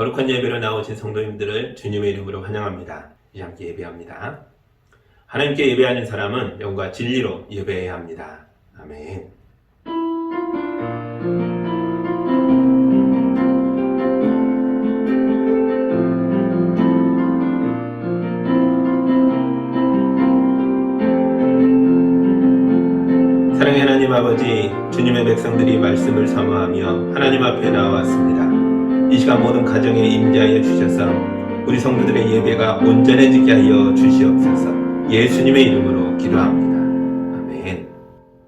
거룩한 예배로 나오신 성도님들을 주님의 이름으로 환영합니다. 이제 함께 예배합니다. 하나님께 예배하는 사람은 영과 진리로 예배해야 합니다. 아멘. 사랑의 하나님 아버지, 주님의 백성들이 말씀을 사모하며 하나님 앞에 나왔습니다. 이 시간 모든 가정에 임재하여 주셔서 우리 성도들의 예배가 온전해지게 하여 주시옵소서. 예수님의 이름으로 기도합니다. 아멘.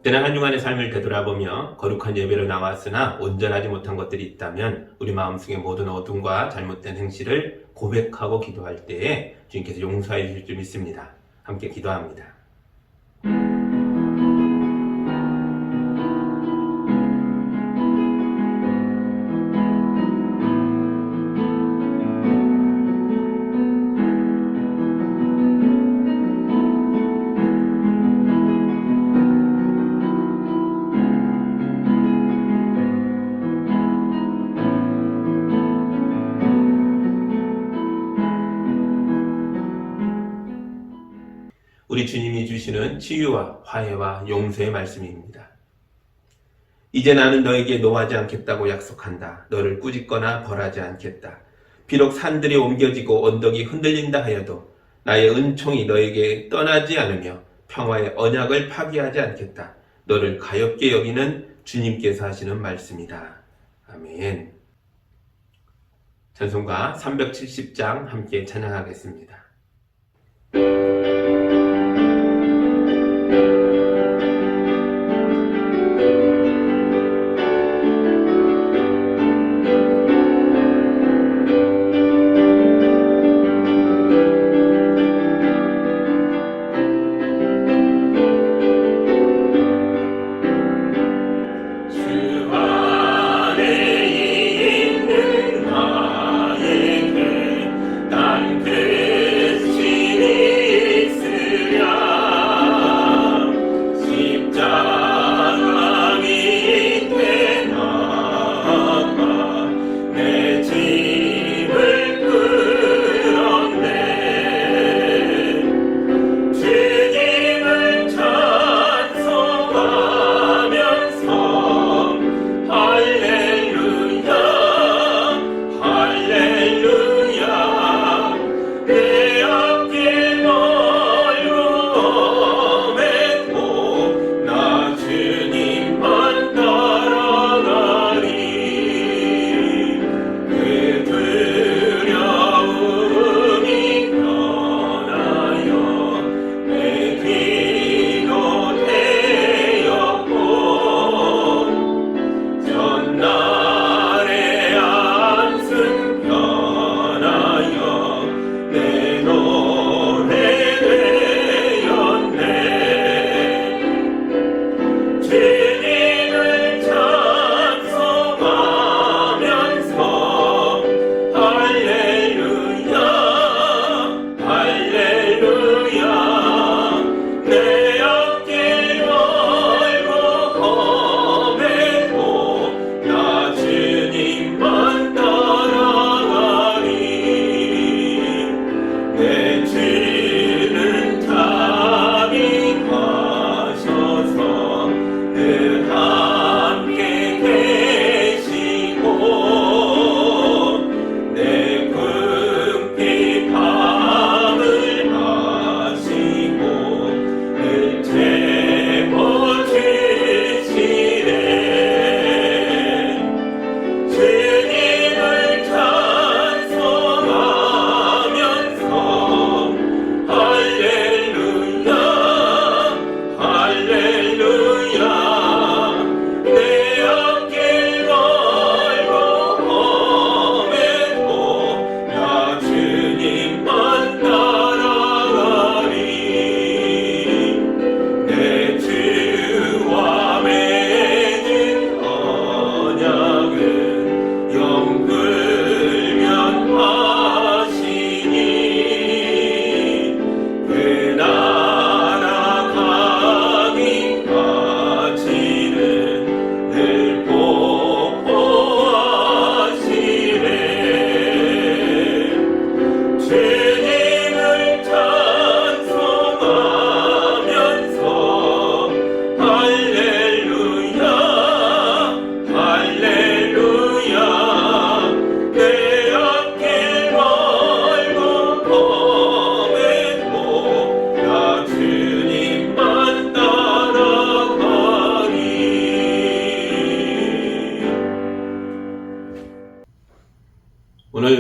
지난 한 주간의 삶을 되돌아보며 거룩한 예배로 나왔으나 온전하지 못한 것들이 있다면 우리 마음속의 모든 어둠과 잘못된 행실을 고백하고 기도할 때에 주님께서 용서해 주실 줄 믿습니다. 함께 기도합니다. 우리 주님이 주시는 치유와 화해와 용서의 말씀입니다. 이제 나는 너에게 노하지 않겠다고 약속한다. 너를 꾸짖거나 벌하지 않겠다. 비록 산들이 옮겨지고 언덕이 흔들린다 하여도 나의 은총이 너에게 떠나지 않으며 평화의 언약을 파기하지 않겠다. 너를 가엾게 여기는 주님께서 하시는 말씀이다. 아멘. 찬송가 370장 함께 찬양하겠습니다. 주 안에 있는 나에게 난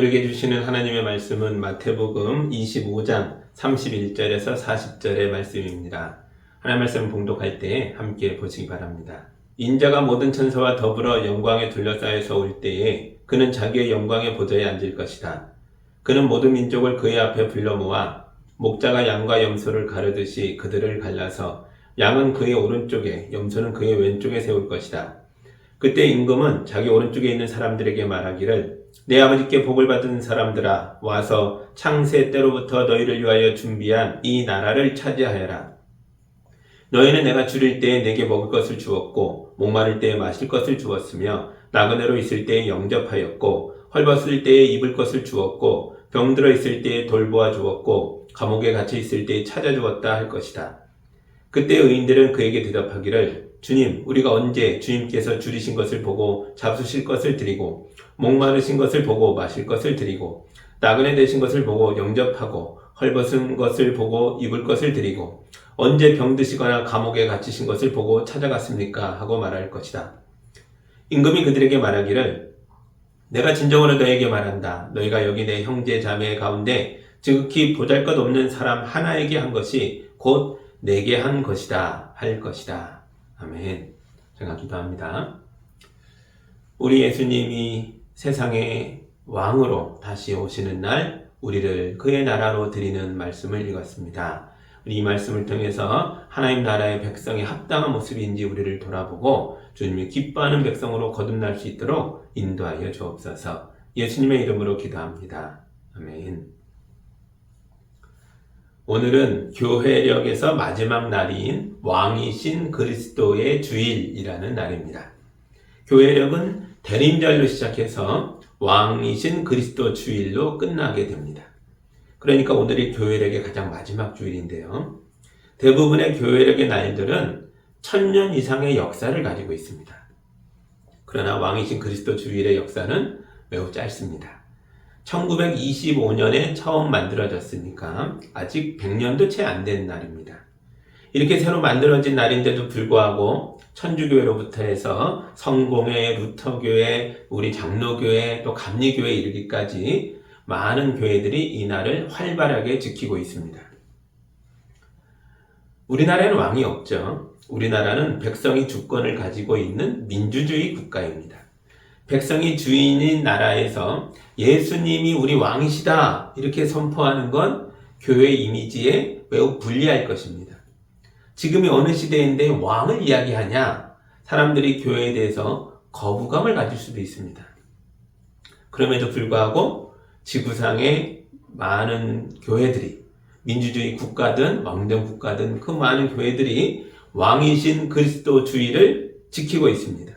우리에게 주시는 하나님의 말씀은 마태복음 25장 31절에서 40절의 말씀입니다. 하나님 말씀 봉독할 때 함께 보시기 바랍니다. 인자가 모든 천사와 더불어 영광에 둘러싸여서 올 때에 그는 자기의 영광의 보좌에 앉을 것이다. 그는 모든 민족을 그의 앞에 불러 모아 목자가 양과 염소를 가르듯이 그들을 갈라서 양은 그의 오른쪽에 염소는 그의 왼쪽에 세울 것이다. 그때 임금은 자기 오른쪽에 있는 사람들에게 말하기를 내 아버지께 복을 받은 사람들아 와서 창세 때로부터 너희를 위하여 준비한 이 나라를 차지하여라. 너희는 내가 줄일 때에 내게 먹을 것을 주었고 목마를 때에 마실 것을 주었으며 나그네로 있을 때에 영접하였고 헐벗을 때에 입을 것을 주었고 병들어 있을 때에 돌보아 주었고 감옥에 갇혀 있을 때에 찾아주었다 할 것이다. 그때 의인들은 그에게 대답하기를 주님 우리가 언제 주님께서 줄이신 것을 보고 잡수실 것을 드리고 목마르신 것을 보고 마실 것을 드리고 나그네 되신 것을 보고 영접하고 헐벗은 것을 보고 입을 것을 드리고 언제 병드시거나 감옥에 갇히신 것을 보고 찾아갔습니까? 하고 말할 것이다. 임금이 그들에게 말하기를 내가 진정으로 너에게 말한다. 너희가 여기 내 형제 자매 가운데 지극히 보잘것없는 사람 하나에게 한 것이 곧 내게 한 것이다 할 것이다. 아멘. 제가 기도합니다. 우리 예수님이 세상의 왕으로 다시 오시는 날 우리를 그의 나라로 드리는 말씀을 읽었습니다. 이 말씀을 통해서 하나님 나라의 백성의 합당한 모습인지 우리를 돌아보고 주님이 기뻐하는 백성으로 거듭날 수 있도록 인도하여 주옵소서. 예수님의 이름으로 기도합니다. 아멘. 오늘은 교회력에서 마지막 날인 왕이신 그리스도의 주일이라는 날입니다. 교회력은 대림절로 시작해서 왕이신 그리스도 주일로 끝나게 됩니다. 그러니까 오늘이 교회력의 가장 마지막 주일인데요. 대부분의 교회력의 날들은 1000년 이상의 역사를 가지고 있습니다. 그러나 왕이신 그리스도 주일의 역사는 매우 짧습니다. 1925년에 처음 만들어졌으니까 아직 100년도 채 안 된 날입니다. 이렇게 새로 만들어진 날인데도 불구하고 천주교회로부터 해서 성공회, 루터교회, 우리 장로교회, 또 감리교회에 이르기까지 많은 교회들이 이 날을 활발하게 지키고 있습니다. 우리나라에는 왕이 없죠. 우리나라는 백성이 주권을 가지고 있는 민주주의 국가입니다. 백성이 주인인 나라에서 예수님이 우리 왕이시다 이렇게 선포하는 건 교회 이미지에 매우 불리할 것입니다. 지금이 어느 시대인데 왕을 이야기하냐? 사람들이 교회에 대해서 거부감을 가질 수도 있습니다. 그럼에도 불구하고 지구상의 많은 교회들이 민주주의 국가든 왕정 국가든 그 많은 교회들이 왕이신 그리스도 주의를 지키고 있습니다.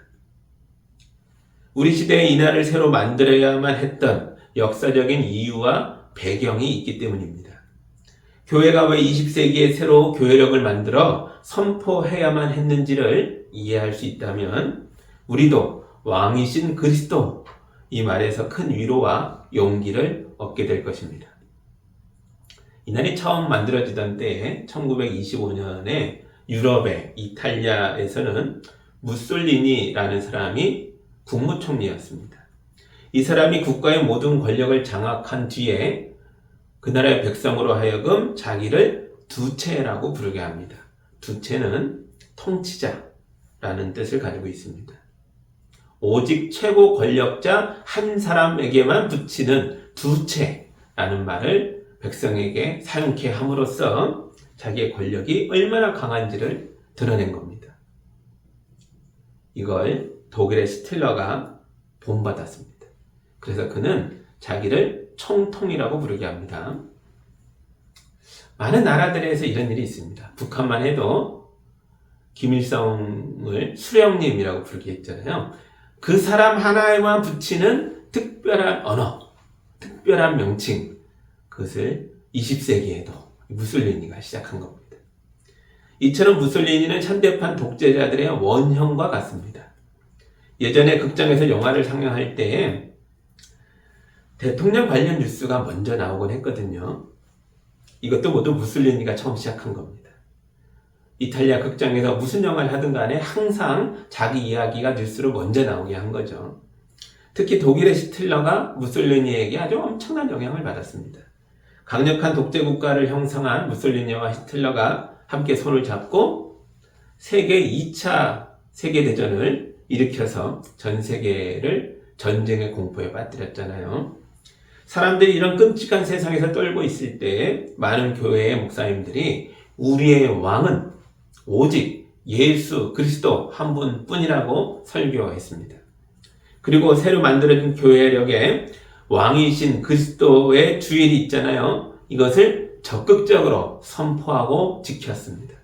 우리 시대에 이 날을 새로 만들어야만 했던 역사적인 이유와 배경이 있기 때문입니다. 교회가 왜 20세기에 새로 교회력을 만들어 선포해야만 했는지를 이해할 수 있다면 우리도 왕이신 그리스도 이 말에서 큰 위로와 용기를 얻게 될 것입니다. 이날이 처음 만들어지던 때에 1925년에 유럽의 이탈리아에서는 무솔리니라는 사람이 국무총리였습니다. 이 사람이 국가의 모든 권력을 장악한 뒤에 그 나라의 백성으로 하여금 자기를 두체라고 부르게 합니다. 두체는 통치자라는 뜻을 가지고 있습니다. 오직 최고 권력자 한 사람에게만 붙이는 두체라는 말을 백성에게 사용케 함으로써 자기의 권력이 얼마나 강한지를 드러낸 겁니다. 이걸 독일의 스틸러가 본받았습니다. 그래서 그는 자기를 총통이라고 부르게 합니다. 많은 나라들에서 이런 일이 있습니다. 북한만 해도 김일성을 수령님이라고 부르게 했잖아요. 그 사람 하나에만 붙이는 특별한 언어, 특별한 명칭, 그것을 20세기에도 무솔리니가 시작한 겁니다. 이처럼 무솔리니는 현대판 독재자들의 원형과 같습니다. 예전에 극장에서 영화를 상영할 때 대통령 관련 뉴스가 먼저 나오곤 했거든요. 이것도 모두 무솔리니가 처음 시작한 겁니다. 이탈리아 극장에서 무슨 영화를 하든 간에 항상 자기 이야기가 뉴스로 먼저 나오게 한 거죠. 특히 독일의 히틀러가 무솔리니에게 아주 엄청난 영향을 받았습니다. 강력한 독재 국가를 형성한 무솔리니와 히틀러가 함께 손을 잡고 세계 2차 세계대전을 일으켜서 전 세계를 전쟁의 공포에 빠뜨렸잖아요. 사람들이 이런 끔찍한 세상에서 떨고 있을 때 많은 교회의 목사님들이 우리의 왕은 오직 예수 그리스도 한 분뿐이라고 설교했습니다. 그리고 새로 만들어진 교회력에 왕이신 그리스도의 주일이 있잖아요. 이것을 적극적으로 선포하고 지켰습니다.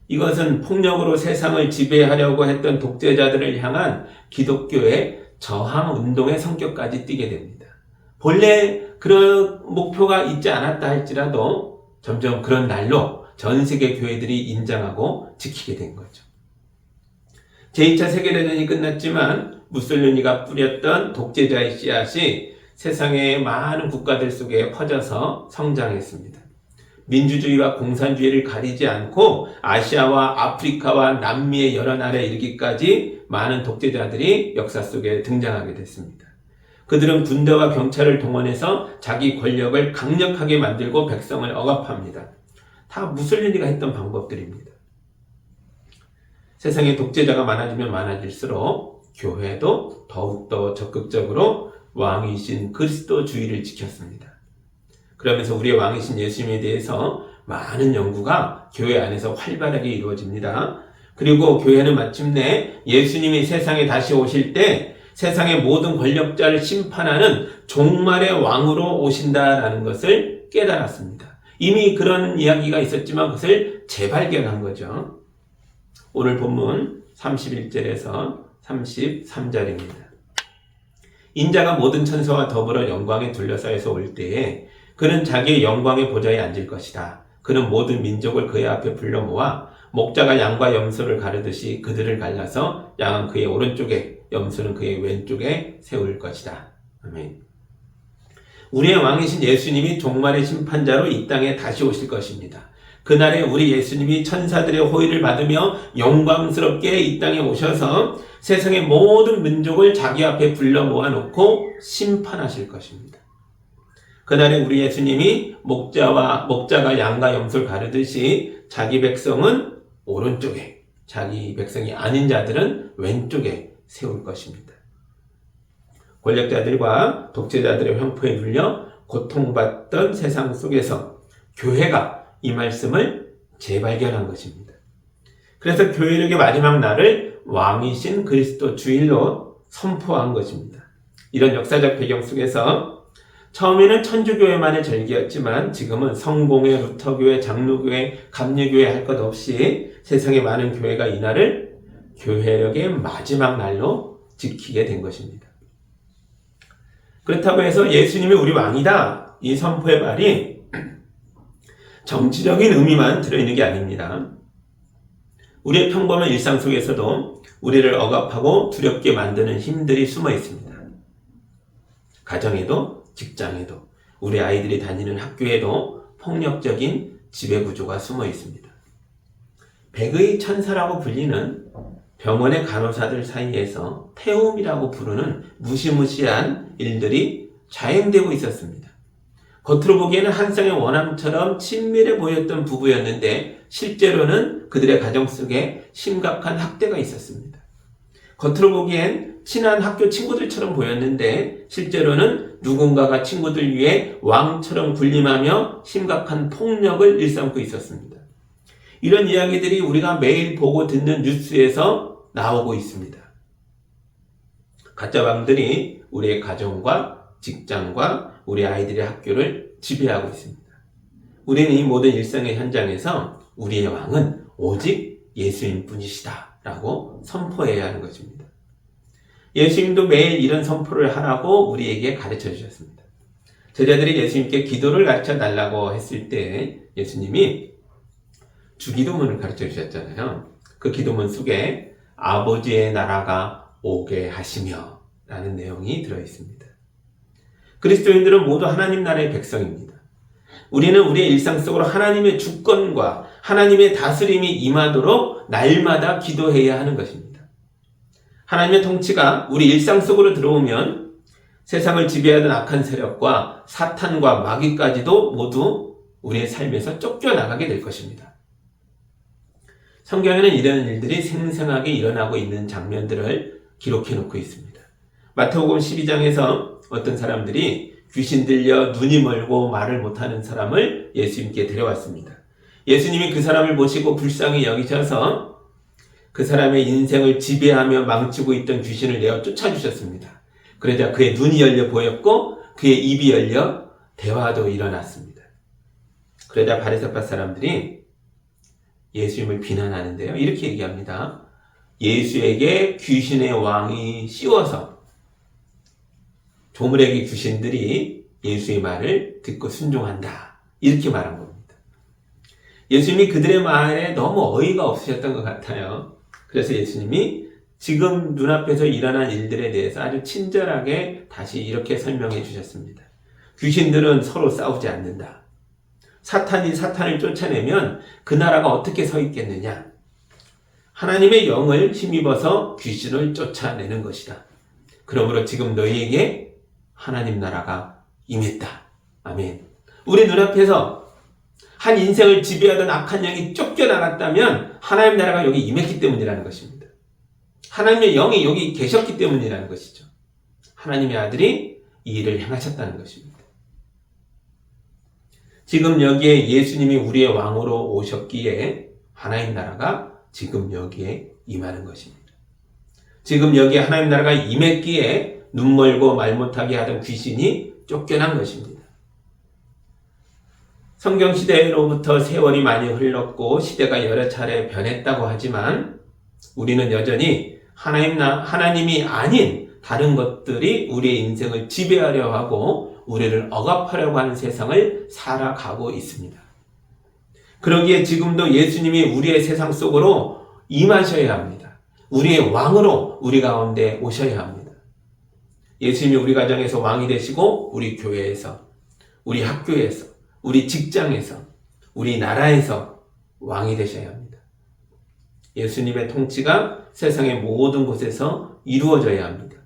이것은 폭력으로 세상을 지배하려고 했던 독재자들을 향한 기독교의 저항 운동의 성격까지 띠게 됩니다. 본래 그런 목표가 있지 않았다 할지라도 점점 그런 날로 전 세계 교회들이 인정하고 지키게 된 거죠. 제2차 세계대전이 끝났지만 무솔리니가 뿌렸던 독재자의 씨앗이 세상의 많은 국가들 속에 퍼져서 성장했습니다. 민주주의와 공산주의를 가리지 않고 아시아와 아프리카와 남미의 여러 나라에 이르기까지 많은 독재자들이 역사 속에 등장하게 됐습니다. 그들은 군대와 경찰을 동원해서 자기 권력을 강력하게 만들고 백성을 억압합니다. 다 무솔리니가 했던 방법들입니다. 세상에 독재자가 많아지면 많아질수록 교회도 더욱더 적극적으로 왕이신 그리스도주의를 지켰습니다. 그러면서 우리의 왕이신 예수님에 대해서 많은 연구가 교회 안에서 활발하게 이루어집니다. 그리고 교회는 마침내 예수님이 세상에 다시 오실 때 세상의 모든 권력자를 심판하는 종말의 왕으로 오신다라는 것을 깨달았습니다. 이미 그런 이야기가 있었지만 그것을 재발견한 거죠. 오늘 본문 31절에서 33절입니다. 인자가 모든 천사와 더불어 영광에 둘러싸여서 올 때에 그는 자기의 영광의 보좌에 앉을 것이다. 그는 모든 민족을 그의 앞에 불러 모아 목자가 양과 염소를 가르듯이 그들을 갈라서 양은 그의 오른쪽에 염소는 그의 왼쪽에 세울 것이다. 아멘. 우리의 왕이신 예수님이 종말의 심판자로 이 땅에 다시 오실 것입니다. 그날에 우리 예수님이 천사들의 호의를 받으며 영광스럽게 이 땅에 오셔서 세상의 모든 민족을 자기 앞에 불러 모아놓고 심판하실 것입니다. 그날에 우리 예수님이 목자가 양과 염소를 가르듯이 자기 백성은 오른쪽에, 자기 백성이 아닌 자들은 왼쪽에 세울 것입니다. 권력자들과 독재자들의 횡포에 눌려 고통받던 세상 속에서 교회가 이 말씀을 재발견한 것입니다. 그래서 교회력의 마지막 날을 왕이신 그리스도 주일로 선포한 것입니다. 이런 역사적 배경 속에서 처음에는 천주교회만의 절기였지만 지금은 성공회, 루터교회, 장로교회, 감리교회 할 것 없이 세상의 많은 교회가 이 날을 교회력의 마지막 날로 지키게 된 것입니다. 그렇다고 해서 예수님이 우리 왕이다, 이 선포의 말이 정치적인 의미만 들어있는 게 아닙니다. 우리의 평범한 일상 속에서도 우리를 억압하고 두렵게 만드는 힘들이 숨어 있습니다. 가정에도, 직장에도, 우리 아이들이 다니는 학교에도 폭력적인 지배구조가 숨어 있습니다. 백의 천사라고 불리는 병원의 간호사들 사이에서 태움이라고 부르는 무시무시한 일들이 자행되고 있었습니다. 겉으로 보기에는 한 쌍의 원함처럼 친밀해 보였던 부부였는데 실제로는 그들의 가정 속에 심각한 학대가 있었습니다. 겉으로 보기엔 친한 학교 친구들처럼 보였는데 실제로는 누군가가 친구들 위해 왕처럼 군림하며 심각한 폭력을 일삼고 있었습니다. 이런 이야기들이 우리가 매일 보고 듣는 뉴스에서 나오고 있습니다. 가짜 왕들이 우리의 가정과 직장과 우리 아이들의 학교를 지배하고 있습니다. 우리는 이 모든 일상의 현장에서 우리의 왕은 오직 예수님 뿐이시다 라고 선포해야 하는 것입니다. 예수님도 매일 이런 선포를 하라고 우리에게 가르쳐 주셨습니다. 제자들이 예수님께 기도를 가르쳐 달라고 했을 때 예수님이 주기도문을 가르쳐 주셨잖아요. 그 기도문 속에 아버지의 나라가 오게 하시며 라는 내용이 들어있습니다. 그리스도인들은 모두 하나님 나라의 백성입니다. 우리는 우리의 일상 속으로 하나님의 주권과 하나님의 다스림이 임하도록 날마다 기도해야 하는 것입니다. 하나님의 통치가 우리 일상 속으로 들어오면 세상을 지배하던 악한 세력과 사탄과 마귀까지도 모두 우리의 삶에서 쫓겨나가게 될 것입니다. 성경에는 이런 일들이 생생하게 일어나고 있는 장면들을 기록해 놓고 있습니다. 마태복음 12장에서 어떤 사람들이 귀신 들려 눈이 멀고 말을 못하는 사람을 예수님께 데려왔습니다. 예수님이 그 사람을 보시고 불쌍히 여기셔서 그 사람의 인생을 지배하며 망치고 있던 귀신을 내어 쫓아주셨습니다. 그러자 그의 눈이 열려 보였고 그의 입이 열려 대화도 일어났습니다. 그러자 바리새파 사람들이 예수님을 비난하는데요. 이렇게 얘기합니다. 예수에게 귀신의 왕이 씌워서 조물에게 귀신들이 예수의 말을 듣고 순종한다. 이렇게 말한 겁니다. 예수님이 그들의 말에 너무 어이가 없으셨던 것 같아요. 그래서 예수님이 지금 눈앞에서 일어난 일들에 대해서 아주 친절하게 다시 이렇게 설명해 주셨습니다. 귀신들은 서로 싸우지 않는다. 사탄이 사탄을 쫓아내면 그 나라가 어떻게 서 있겠느냐? 하나님의 영을 힘입어서 귀신을 쫓아내는 것이다. 그러므로 지금 너희에게 하나님 나라가 임했다. 아멘. 우리 눈앞에서 한 인생을 지배하던 악한 영이 쫓겨나갔다면 하나님 나라가 여기 임했기 때문이라는 것입니다. 하나님의 영이 여기 계셨기 때문이라는 것이죠. 하나님의 아들이 이 일을 행하셨다는 것입니다. 지금 여기에 예수님이 우리의 왕으로 오셨기에 하나님 나라가 지금 여기에 임하는 것입니다. 지금 여기에 하나님 나라가 임했기에 눈 멀고 말 못하게 하던 귀신이 쫓겨난 것입니다. 성경시대로부터 세월이 많이 흘렀고 시대가 여러 차례 변했다고 하지만 우리는 여전히 하나님이 아닌 다른 것들이 우리의 인생을 지배하려 하고 우리를 억압하려고 하는 세상을 살아가고 있습니다. 그러기에 지금도 예수님이 우리의 세상 속으로 임하셔야 합니다. 우리의 왕으로 우리 가운데 오셔야 합니다. 예수님이 우리 가정에서 왕이 되시고 우리 교회에서, 우리 학교에서, 우리 직장에서, 우리 나라에서 왕이 되셔야 합니다. 예수님의 통치가 세상의 모든 곳에서 이루어져야 합니다.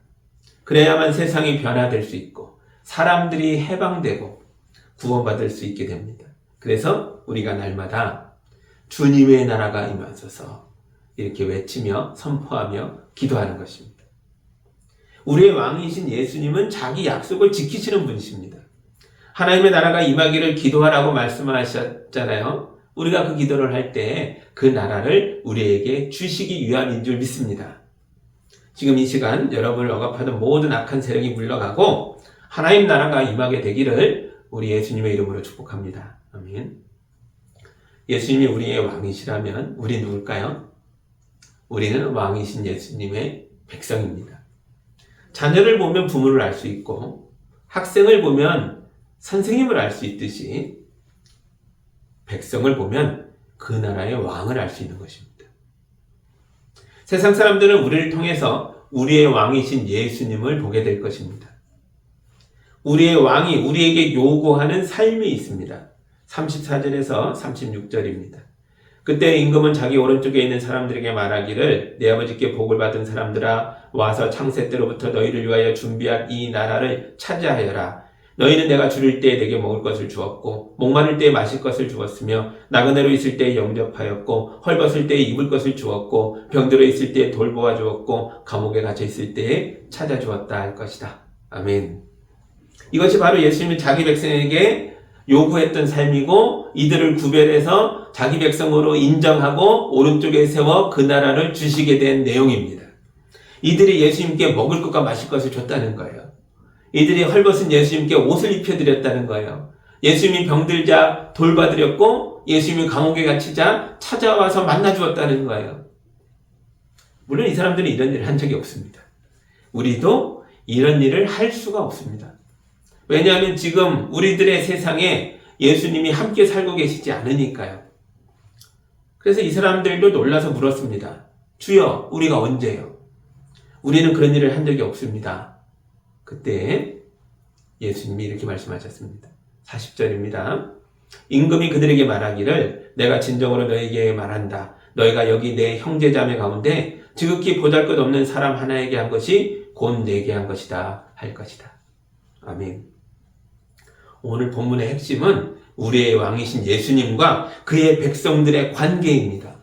그래야만 세상이 변화될 수 있고 사람들이 해방되고 구원받을 수 있게 됩니다. 그래서 우리가 날마다 주님의 나라가 임하소서 이렇게 외치며 선포하며 기도하는 것입니다. 우리의 왕이신 예수님은 자기 약속을 지키시는 분이십니다. 하나님의 나라가 임하기를 기도하라고 말씀하셨잖아요. 우리가 그 기도를 할 때 그 나라를 우리에게 주시기 위함인 줄 믿습니다. 지금 이 시간 여러분을 억압하던 모든 악한 세력이 물러가고 하나님 나라가 임하게 되기를 우리 예수님의 이름으로 축복합니다. 아멘. 예수님이 우리의 왕이시라면 우리 누굴까요? 우리는 왕이신 예수님의 백성입니다. 자녀를 보면 부모를 알 수 있고 학생을 보면 선생님을 알 수 있듯이 백성을 보면 그 나라의 왕을 알 수 있는 것입니다. 세상 사람들은 우리를 통해서 우리의 왕이신 예수님을 보게 될 것입니다. 우리의 왕이 우리에게 요구하는 삶이 있습니다. 34절에서 36절입니다. 그때 임금은 자기 오른쪽에 있는 사람들에게 말하기를 내 아버지께 복을 받은 사람들아 와서 창세 때로부터 너희를 위하여 준비한 이 나라를 차지하여라. 너희는 내가 줄일 때에 내게 먹을 것을 주었고 목마를 때에 마실 것을 주었으며 나그네로 있을 때에 영접하였고 헐벗을 때에 입을 것을 주었고 병들어 있을 때에 돌보아 주었고 감옥에 갇혀 있을 때에 찾아주었다 할 것이다. 아멘. 이것이 바로 예수님이 자기 백성에게 요구했던 삶이고 이들을 구별해서 자기 백성으로 인정하고 오른쪽에 세워 그 나라를 주시게 된 내용입니다. 이들이 예수님께 먹을 것과 마실 것을 줬다는 거예요. 이들이 헐벗은 예수님께 옷을 입혀드렸다는 거예요. 예수님이 병들자 돌봐드렸고 예수님이 감옥에 갇히자 찾아와서 만나주었다는 거예요. 물론 이 사람들은 이런 일을 한 적이 없습니다. 우리도 이런 일을 할 수가 없습니다. 왜냐하면 지금 우리들의 세상에 예수님이 함께 살고 계시지 않으니까요. 그래서 이 사람들도 놀라서 물었습니다. 주여, 우리가 언제요? 우리는 그런 일을 한 적이 없습니다. 그때 예수님이 이렇게 말씀하셨습니다. 40절입니다. 임금이 그들에게 말하기를 내가 진정으로 너에게 말한다. 너희가 여기 내 형제자매 가운데 지극히 보잘것없는 사람 하나에게 한 것이 곧 내게 한 것이다 할 것이다. 아멘. 오늘 본문의 핵심은 우리의 왕이신 예수님과 그의 백성들의 관계입니다.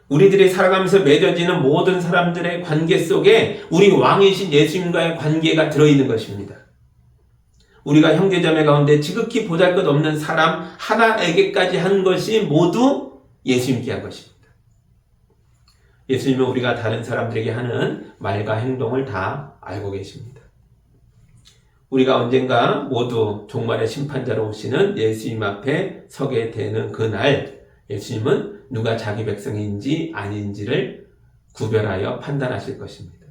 우리들이 살아가면서 맺어지는 모든 사람들의 관계 속에 우리 왕이신 예수님과의 관계가 들어있는 것입니다. 우리가 형제자매 가운데 지극히 보잘것없는 사람 하나에게까지 한 것이 모두 예수님께 한 것입니다. 예수님은 우리가 다른 사람들에게 하는 말과 행동을 다 알고 계십니다. 우리가 언젠가 모두 종말의 심판자로 오시는 예수님 앞에 서게 되는 그날, 예수님은 누가 자기 백성인지 아닌지를 구별하여 판단하실 것입니다.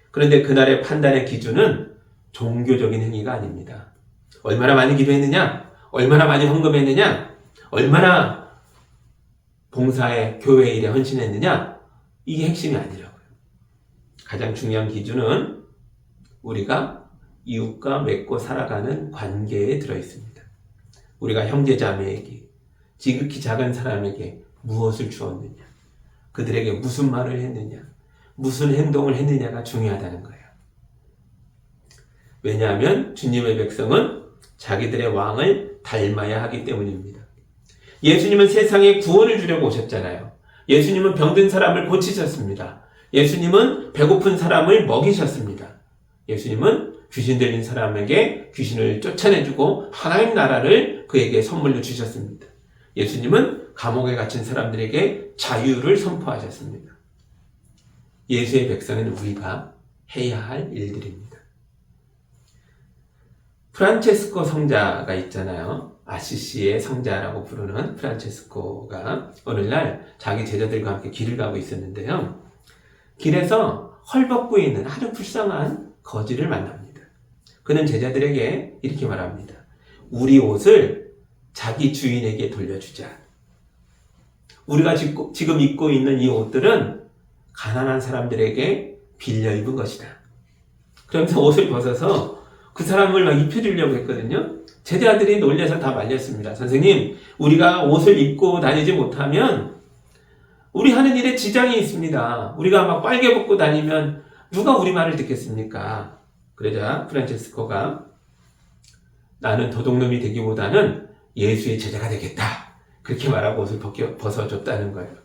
그런데 그날의 판단의 기준은 종교적인 행위가 아닙니다. 얼마나 많이 기도했느냐? 얼마나 많이 헌금했느냐? 얼마나 봉사에 교회 일에 헌신했느냐? 이게 핵심이 아니라고요. 가장 중요한 기준은 우리가 이웃과 맺고 살아가는 관계에 들어있습니다. 우리가 형제자매에게, 지극히 작은 사람에게 무엇을 주었느냐, 그들에게 무슨 말을 했느냐, 무슨 행동을 했느냐가 중요하다는 거예요. 왜냐하면 주님의 백성은 자기들의 왕을 닮아야 하기 때문입니다. 예수님은 세상에 구원을 주려고 오셨잖아요. 예수님은 병든 사람을 고치셨습니다. 예수님은 배고픈 사람을 먹이셨습니다. 예수님은 귀신 들린 사람에게 귀신을 쫓아내주고 하나님 나라를 그에게 선물로 주셨습니다. 예수님은 감옥에 갇힌 사람들에게 자유를 선포하셨습니다. 예수의 백성은 우리가 해야 할 일들입니다. 프란체스코 성자가 있잖아요. 아시시의 성자라고 부르는 프란체스코가 오늘날 자기 제자들과 함께 길을 가고 있었는데요. 길에서 헐벗고 있는 아주 불쌍한 거지를 만납니다. 그는 제자들에게 이렇게 말합니다. 우리 옷을 자기 주인에게 돌려주자. 우리가 지금 입고 있는 이 옷들은 가난한 사람들에게 빌려 입은 것이다. 그러면서 옷을 벗어서 그 사람을 막 입혀주려고 했거든요. 제자들이 놀려서 다 말렸습니다. 선생님, 우리가 옷을 입고 다니지 못하면 우리 하는 일에 지장이 있습니다. 우리가 막 빨개 벗고 다니면 누가 우리 말을 듣겠습니까? 그러자 프란체스코가 나는 도둑놈이 되기보다는 예수의 제자가 되겠다. 그렇게 말하고 옷을 벗어줬다는 거예요.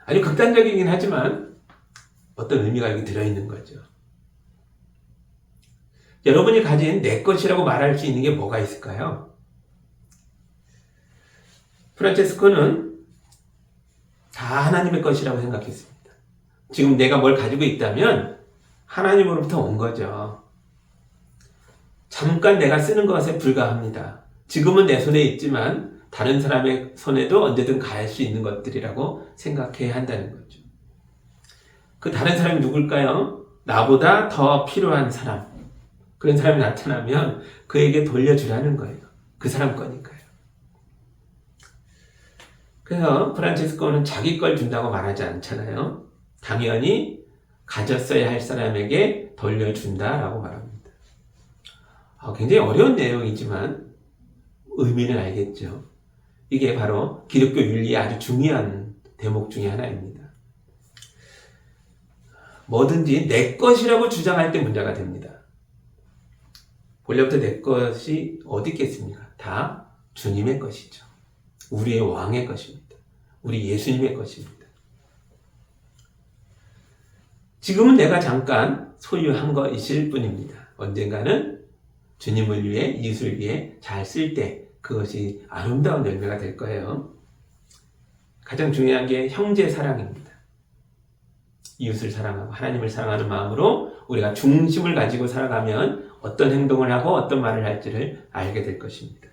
아주 극단적이긴 하지만 어떤 의미가 여기 들어있는 거죠. 여러분이 가진 내 것이라고 말할 수 있는 게 뭐가 있을까요? 프란체스코는 다 하나님의 것이라고 생각했습니다. 지금 내가 뭘 가지고 있다면 하나님으로부터 온 거죠. 잠깐 내가 쓰는 것에 불과합니다. 지금은 내 손에 있지만 다른 사람의 손에도 언제든 갈 수 있는 것들이라고 생각해야 한다는 거죠. 그 다른 사람이 누굴까요? 나보다 더 필요한 사람. 그런 사람이 나타나면 그에게 돌려주라는 거예요. 그 사람 거니까요. 그래서 프란체스코는 자기 걸 준다고 말하지 않잖아요. 당연히 가졌어야 할 사람에게 돌려준다라고 말합니다. 굉장히 어려운 내용이지만 의미는 알겠죠. 이게 바로 기독교 윤리의 아주 중요한 대목 중에 하나입니다. 뭐든지 내 것이라고 주장할 때 문제가 됩니다. 본래부터 내 것이 어디 있겠습니까? 다 주님의 것이죠. 우리의 왕의 것입니다. 우리 예수님의 것입니다. 지금은 내가 잠깐 소유한 것일 뿐입니다. 언젠가는 주님을 위해, 이웃을 위해 잘 쓸 때 그것이 아름다운 열매가 될 거예요. 가장 중요한 게 형제 사랑입니다. 이웃을 사랑하고 하나님을 사랑하는 마음으로 우리가 중심을 가지고 살아가면 어떤 행동을 하고 어떤 말을 할지를 알게 될 것입니다.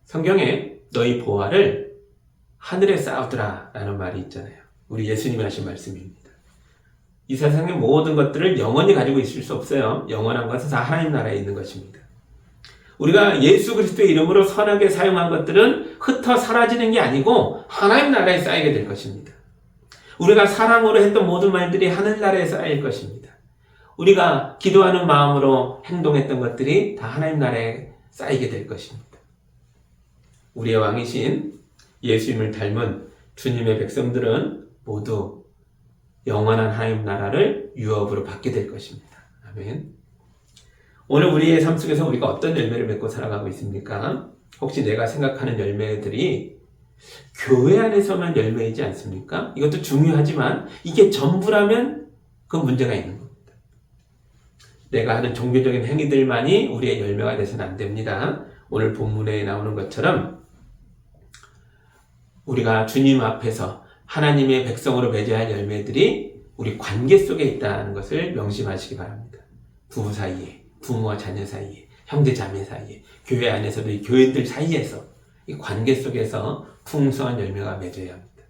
성경에 너희 보화를 하늘에 쌓아두라 라는 말이 있잖아요. 우리 예수님이 하신 말씀입니다. 이 세상의 모든 것들을 영원히 가지고 있을 수 없어요. 영원한 것은 다 하나님 나라에 있는 것입니다. 우리가 예수 그리스도의 이름으로 선하게 사용한 것들은 흩어 사라지는 게 아니고 하나님 나라에 쌓이게 될 것입니다. 우리가 사랑으로 했던 모든 말들이 하늘나라에 쌓일 것입니다. 우리가 기도하는 마음으로 행동했던 것들이 다 하나님 나라에 쌓이게 될 것입니다. 우리의 왕이신 예수님을 닮은 주님의 백성들은 모두 영원한 하나님 나라를 유업으로 받게 될 것입니다. 아멘. 오늘 우리의 삶 속에서 우리가 어떤 열매를 맺고 살아가고 있습니까? 혹시 내가 생각하는 열매들이 교회 안에서만 열매이지 않습니까? 이것도 중요하지만 이게 전부라면 그 문제가 있는 겁니다. 내가 하는 종교적인 행위들만이 우리의 열매가 돼서는 안 됩니다. 오늘 본문에 나오는 것처럼 우리가 주님 앞에서 하나님의 백성으로 맺어야 할 열매들이 우리 관계 속에 있다는 것을 명심하시기 바랍니다. 부부 사이에, 부모와 자녀 사이에, 형제 자매 사이에, 교회 안에서도 이 교인들 사이에서 이 관계 속에서 풍성한 열매가 맺어야 합니다.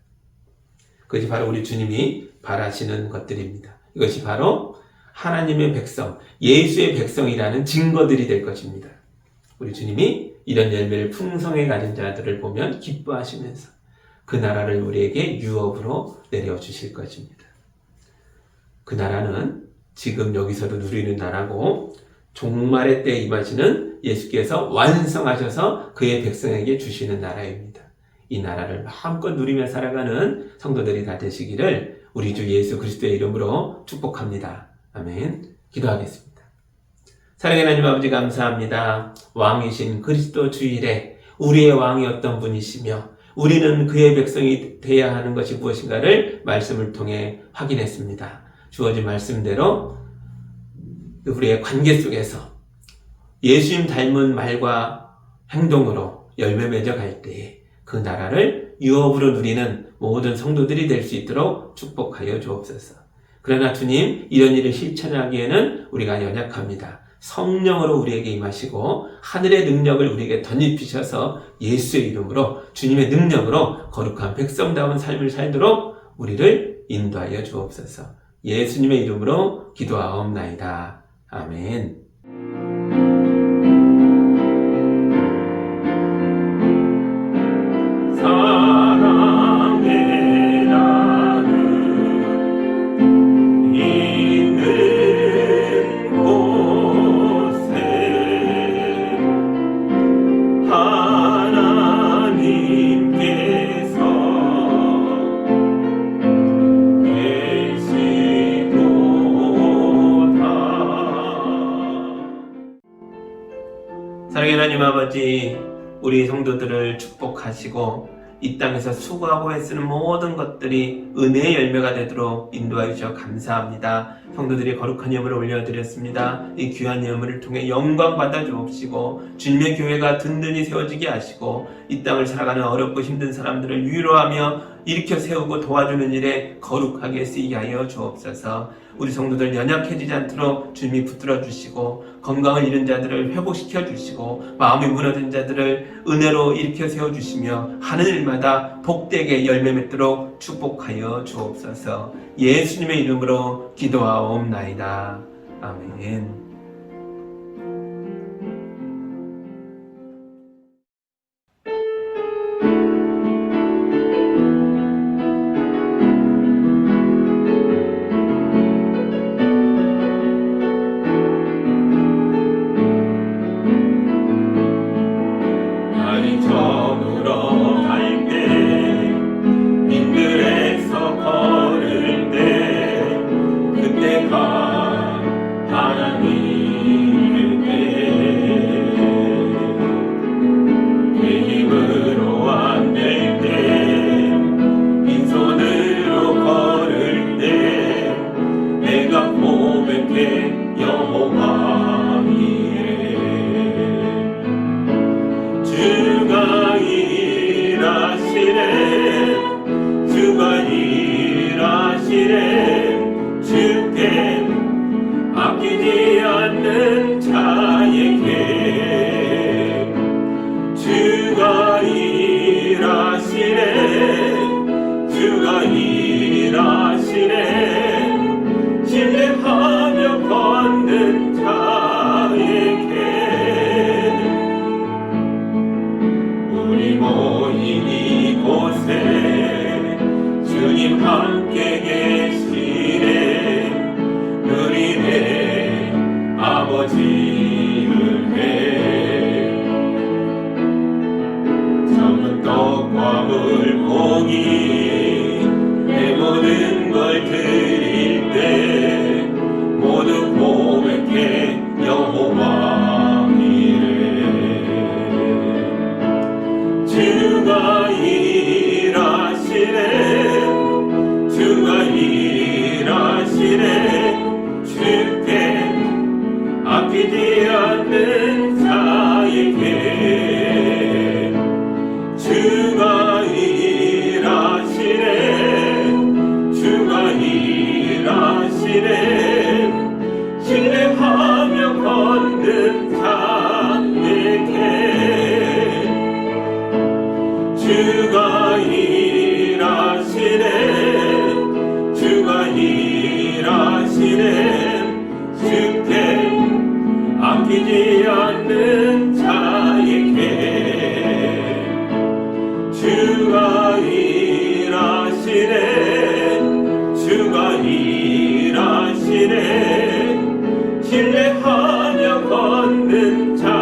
그것이 바로 우리 주님이 바라시는 것들입니다. 이것이 바로 하나님의 백성, 예수의 백성이라는 증거들이 될 것입니다. 우리 주님이 이런 열매를 풍성히 가진 자들을 보면 기뻐하시면서 그 나라를 우리에게 유업으로 내려주실 것입니다. 그 나라는 지금 여기서도 누리는 나라고 종말의 때에 임하시는 예수께서 완성하셔서 그의 백성에게 주시는 나라입니다. 이 나라를 마음껏 누리며 살아가는 성도들이 다 되시기를 우리 주 예수 그리스도의 이름으로 축복합니다. 아멘. 기도하겠습니다. 사랑하는 하나님 아버지 감사합니다. 왕이신 그리스도 주일에 우리의 왕이 어떤 분이시며 우리는 그의 백성이 되어야 하는 것이 무엇인가를 말씀을 통해 확인했습니다. 주어진 말씀대로 우리의 관계 속에서 예수님 닮은 말과 행동으로 열매 맺어갈 때에 그 나라를 유업으로 누리는 모든 성도들이 될 수 있도록 축복하여 주옵소서. 그러나 주님, 이런 일을 실천하기에는 우리가 연약합니다. 성령으로 우리에게 임하시고 하늘의 능력을 우리에게 덧입히셔서 예수의 이름으로 주님의 능력으로 거룩한 백성다운 삶을 살도록 우리를 인도하여 주옵소서. 예수님의 이름으로 기도하옵나이다. 아멘. 사랑하는 하나님 아버지, 우리 성도들을 축복하시고 이 땅에서 수고하고 애쓰는 모든 것들이 은혜의 열매가 되도록 인도하여 주셔서 감사합니다. 성도들이 거룩한 예물을 올려드렸습니다. 이 귀한 예물을 통해 영광 받아 주옵시고 주님의 교회가 든든히 세워지게 하시고 이 땅을 살아가는 어렵고 힘든 사람들을 위로하며 일으켜 세우고 도와주는 일에 거룩하게 쓰이게 하여 주옵소서. 우리 성도들 연약해지지 않도록 주님이 붙들어 주시고 건강을 잃은 자들을 회복시켜 주시고 마음이 무너진 자들을 은혜로 일으켜 세워 주시며 하는 일마다 복되게 열매 맺도록 축복하여 주옵소서. 예수님의 이름으로 기도하옵나이다. 아멘. 아끼지 않는 자에게 주가 일하시네 주가 일하시네 신뢰하며 걷는 자에게 우리 모인 이곳에 주님 함께 계시네 누리네 아버지 은혜 화물 공이 내 모든 걸 드릴 때 모두 고백해 여호와 이름. 주가 일하시네 주가 일하시네 주께 아끼지 않는 자에게 주가 일하시네 주가 일하시네 신뢰하며 걷는 자에게 주가 일하시네 주가 일하시네 주께 아끼지 않는 자에게 주가 일하시네 주가 일하시네 신뢰하며 걷는 자에게.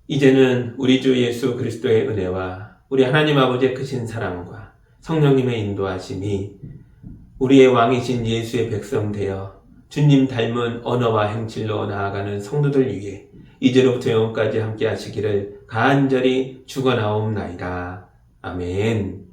이제는 우리 주 예수 그리스도의 은혜와 우리 하나님 아버지의 크신 사랑과 성령님의 인도하심이 우리의 왕이신 예수의 백성 되어 주님 닮은 언어와 행실로 나아가는 성도들 위해 이제로부터 영원까지 함께 하시기를 간절히 축원하옵나이다. 아멘.